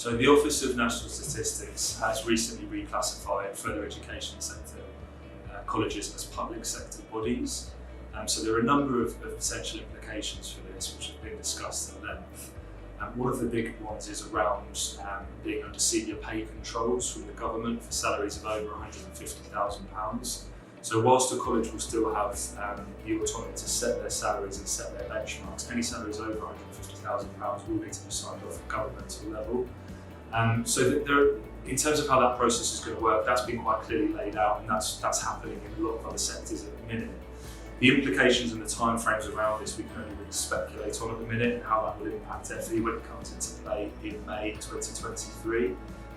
So the Office of National Statistics has recently reclassified further education sector colleges as public sector bodies. So there are a number of potential implications for this, which have been discussed at length. One of the big ones is around being under senior pay controls from the government for salaries of over £150,000. So whilst a college will still have the autonomy to set their salaries and set their benchmarks, any salaries over £150,000 will need to be signed off at governmental level. In terms of how that process is going to work, that's been quite clearly laid out, and that's happening in a lot of other sectors at the minute. The implications and the timeframes around this we can only really speculate on at the minute, and how that will impact FE when it comes into play in May 2023.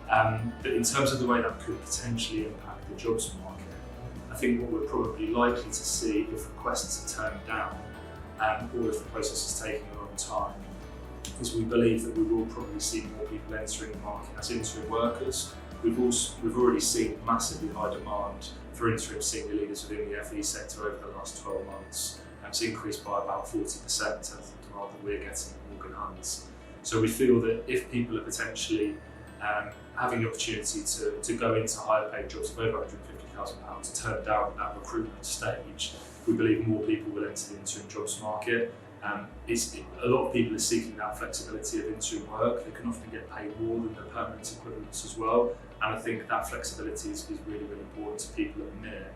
But in terms of the way that could potentially impact the jobs market, I think what we're probably likely to see if requests are turned down, or if the process is taking a long time, is we believe that we will probably see more people entering the market as interim workers. We've already seen massively high demand for interim senior leaders within the FE sector over the last 12 months. It's increased by about 40% in terms of the demand that we're getting at Morgan Hunts. So we feel that if people are potentially having the opportunity to go into higher paid jobs of over £150,000 to turn down that recruitment stage, we believe more people will enter the interim jobs market. A lot of people are seeking that flexibility of interim work. They can often get paid more than their permanent equivalents as well, and I think that flexibility is really, really important to people at the minute.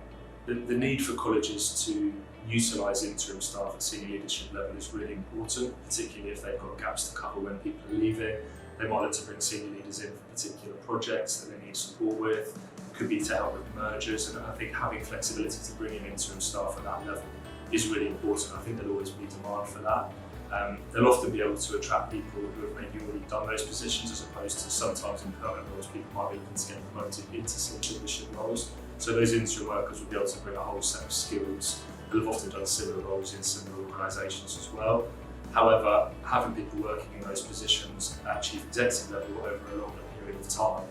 The need for colleges to utilise interim staff at senior leadership level is really important, particularly if they've got gaps to cover when people are leaving. They might look to bring senior leaders in for particular projects that they need support with. It could be to help with mergers, and I think having flexibility to bring in interim staff at that level is really important. I think there'll always be demand for that. They'll often be able to attract people who have maybe already done those positions, as opposed to sometimes in permanent roles people might be looking to get promoted into senior leadership roles. So those interim workers will be able to bring a whole set of skills. They'll have often done similar roles in similar organisations as well. However, having people working in those positions at chief executive level over a longer period of time,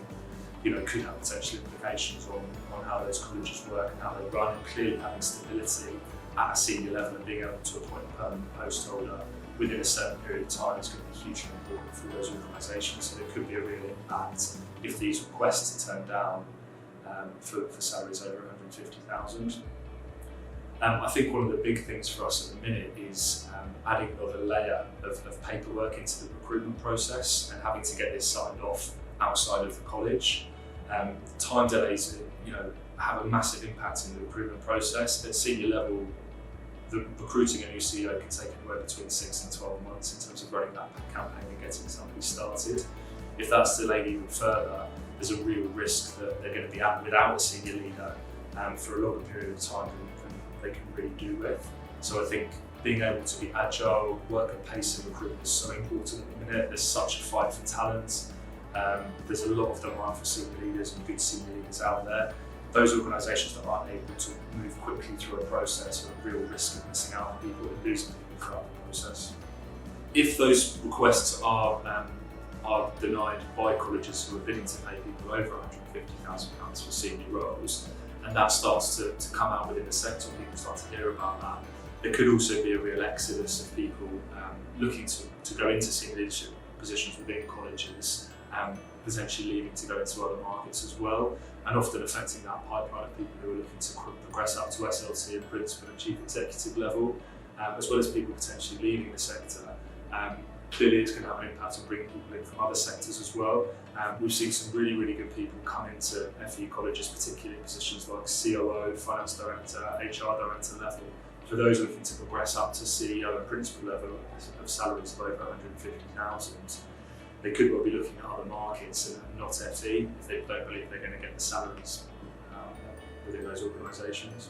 could have potential implications on how those colleges work and how they run. And clearly having stability at a senior level and being able to appoint a permanent post holder within a certain period of time is going to be hugely important for those organisations. So there could be a real impact if these requests are turned down for salaries over £150,000. I think one of the big things for us at the minute is adding another layer of paperwork into the recruitment process and having to get this signed off outside of the college. Time delays, have a massive impact in the recruitment process. At senior level, the recruiting a new CEO can take anywhere between 6 and 12 months in terms of running that campaign and getting somebody started. If that's delayed even further, there's a real risk that they're going to be out without a senior leader for a longer period of time than they can really do with. So I think being able to be agile, work at pace in recruitment is so important at the minute. There's such a fight for talent. There's a lot of demand for senior leaders and good senior leaders out there. Those organisations that aren't able to move quickly through a process are at real risk of missing out on people and losing people throughout the process. If those requests are denied by colleges who are bidding to pay people over £150,000 for senior roles, and that starts to come out within the sector and people start to hear about that, there could also be a real exodus of people looking to go into senior leadership positions within colleges, potentially leaving to go into other markets as well, and often affecting that pipeline of people who are looking to progress up to SLT and principal and chief executive level, as well as people potentially leaving the sector. Clearly it's going to have an impact on bringing people in from other sectors as well. We've seen some really, really good people come into FE colleges, particularly in positions like COO, finance director, HR director level. For those looking to progress up to CEO and principal level of salaries of over £150,000, they could well be looking at other markets and not FE if they don't believe they're going to get the salaries within those organisations.